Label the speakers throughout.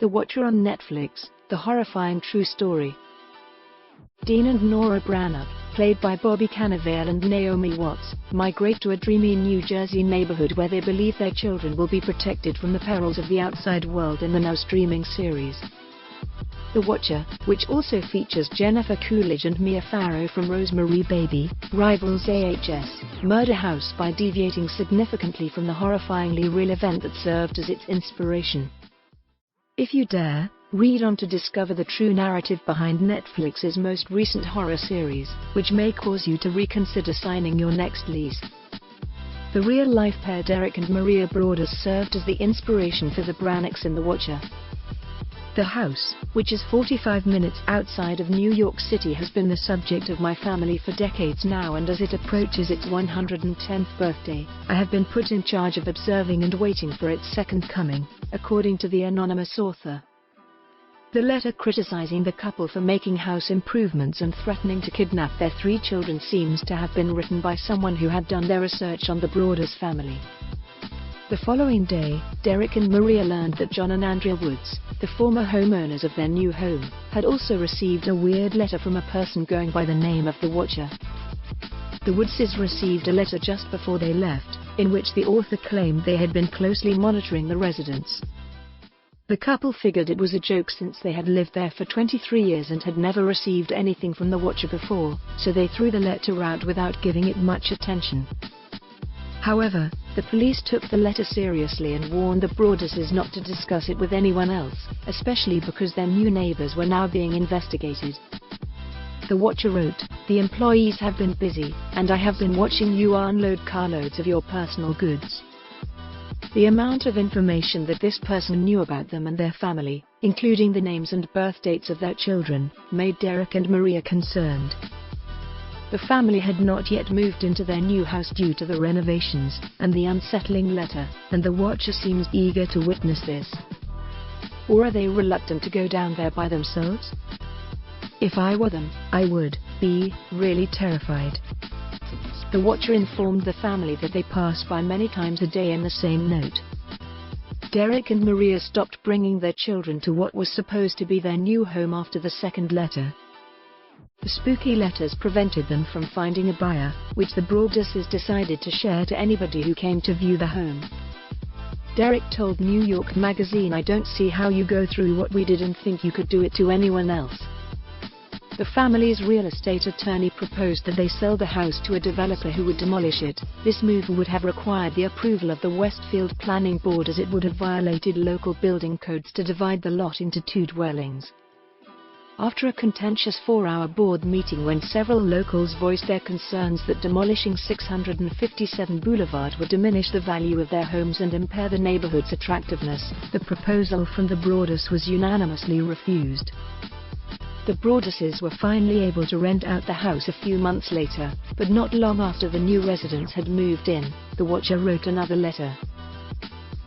Speaker 1: The Watcher on Netflix, the horrifying true story. Dean and Nora Brannock, played by Bobby Cannavale and Naomi Watts, migrate to a dreamy New Jersey neighborhood where they believe their children will be protected from the perils of the outside world in the now streaming series. The Watcher, which also features Jennifer Coolidge and Mia Farrow from Rosemarie Baby, rivals AH's Murder House by deviating significantly from the horrifyingly real event that served as its inspiration. If you dare, read on to discover the true narrative behind Netflix's most recent horror series, which may cause you to reconsider signing your next lease. The real-life pair Derek and Maria Broadus served as the inspiration for the Brannocks in The Watcher. The house, which is 45 minutes outside of New York City, has been the subject of my family for decades now, and as it approaches its 110th birthday, I have been put in charge of observing and waiting for its second coming, according to the anonymous author. The letter criticizing the couple for making house improvements and threatening to kidnap their 3 children seems to have been written by someone who had done their research on the Broadus family. The following day, Derek and Maria learned that John and Andrea Woods, the former homeowners of their new home, had also received a weird letter from a person going by the name of the Watcher. The Woodses received a letter just before they left, in which the author claimed they had been closely monitoring the residence. The couple figured it was a joke since they had lived there for 23 years and had never received anything from the Watcher before, so they threw the letter out without giving it much attention. However, the police took the letter seriously and warned the Broaduses not to discuss it with anyone else, especially because their new neighbors were now being investigated. The Watcher wrote, "The employees have been busy, and I have been watching you unload carloads of your personal goods." The amount of information that this person knew about them and their family, including the names and birth dates of their children, made Derek and Maria concerned. The family had not yet moved into their new house due to the renovations and the unsettling letter, and the Watcher seems eager to witness this. Or are they reluctant to go down there by themselves? If I were them, I would be really terrified. The Watcher informed the family that they pass by many times a day in the same note. Derek and Maria stopped bringing their children to what was supposed to be their new home after the second letter. The spooky letters prevented them from finding a buyer, which the Broaduses decided to share to anybody who came to view the home. Derek told New York Magazine, "I don't see how you go through what we did and think you could do it to anyone else." The family's real estate attorney proposed that they sell the house to a developer who would demolish it. This move would have required the approval of the Westfield Planning Board, as it would have violated local building codes to divide the lot into 2 dwellings. After a contentious 4-hour board meeting when several locals voiced their concerns that demolishing 657 Boulevard would diminish the value of their homes and impair the neighborhood's attractiveness, the proposal from the Broadus was unanimously refused. The Broaduses were finally able to rent out the house a few months later, but not long after the new residents had moved in, the Watcher wrote another letter.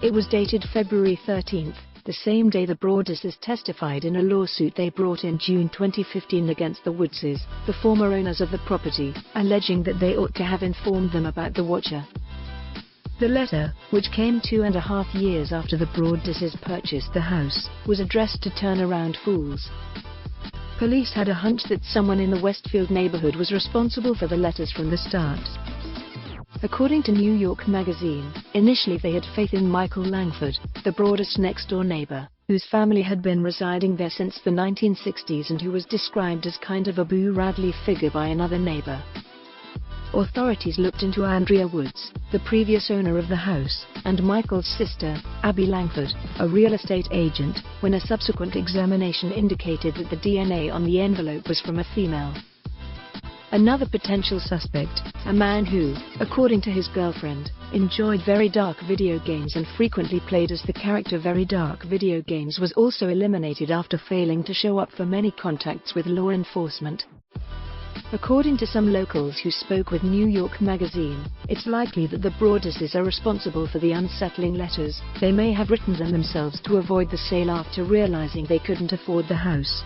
Speaker 1: It was dated February 13th. The same day the Broaduses testified in a lawsuit they brought in June 2015 against the Woodses, the former owners of the property, alleging that they ought to have informed them about the Watcher. The letter, which came 2.5 years after the Broaduses purchased the house, was addressed to turnaround fools. Police had a hunch that someone in the Westfield neighborhood was responsible for the letters from the start. According to New York Magazine, initially they had faith in Michael Langford, the Broadus next-door neighbor, whose family had been residing there since the 1960s and who was described as kind of a unbearably figure by another neighbor. Authorities looked into Andrea Woods, the previous owner of the house, and Michael's sister, Abby Langford, a real estate agent, when a subsequent examination indicated that the DNA on the envelope was from a female. Another potential suspect, a man who, according to his girlfriend, enjoyed very dark video games and frequently played as the character Very Dark Video Games, was also eliminated after failing to show up for many contacts with law enforcement. According to some locals who spoke with New York Magazine, it's likely that the Broaduses are responsible for the unsettling letters. They may have written them themselves to avoid the sale after realizing they couldn't afford the house.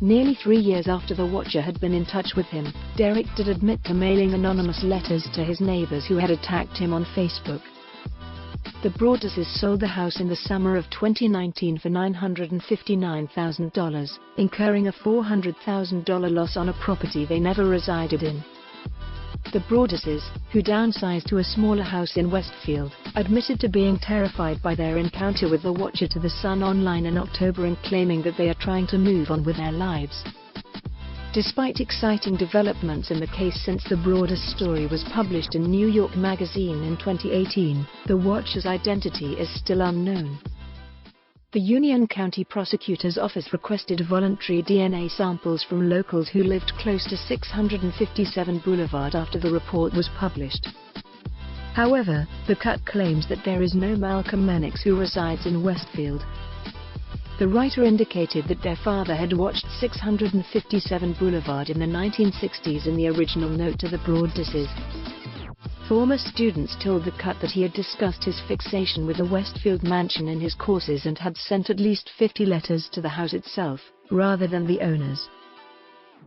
Speaker 1: Nearly 3 years after the Watcher had been in touch with him, Derek did admit to mailing anonymous letters to his neighbors who had attacked him on Facebook. The Broadduses sold the house in the summer of 2019 for $959,000, incurring a $400,000 loss on a property they never resided in. The Broadduses, who downsized to a smaller house in Westfield, admitted to being terrified by their encounter with the Watcher to The Sun online in October and claiming that they are trying to move on with their lives. Despite exciting developments in the case since the Broaddus story was published in New York Magazine in 2018, the Watcher's identity is still unknown. The Union County Prosecutor's Office requested voluntary DNA samples from locals who lived close to 657 Boulevard after the report was published. However, the Cut claims that there is no Malcolm Mannix who resides in Westfield. The writer indicated that their father had watched 657 Boulevard in the 1960s in the original note to the Broadduses. Former students told the Cut that he had discussed his fixation with the Westfield mansion in his courses and had sent at least 50 letters to the house itself, rather than the owners.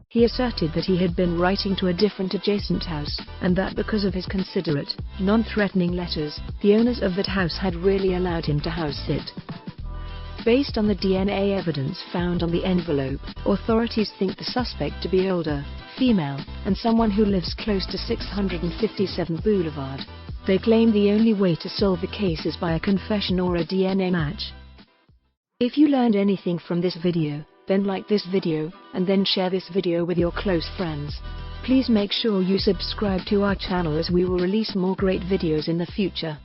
Speaker 1: He asserted that he had been writing to a different adjacent house, and that because of his considerate, non-threatening letters, the owners of that house had really allowed him to house sit. Based on the DNA evidence found on the envelope, authorities think the suspect to be older, female, and someone who lives close to 657 Boulevard. They claim the only way to solve the case is by a confession or a DNA match. If you learned anything from this video, then like this video, and then share this video with your close friends. Please make sure you subscribe to our channel as we will release more great videos in the future.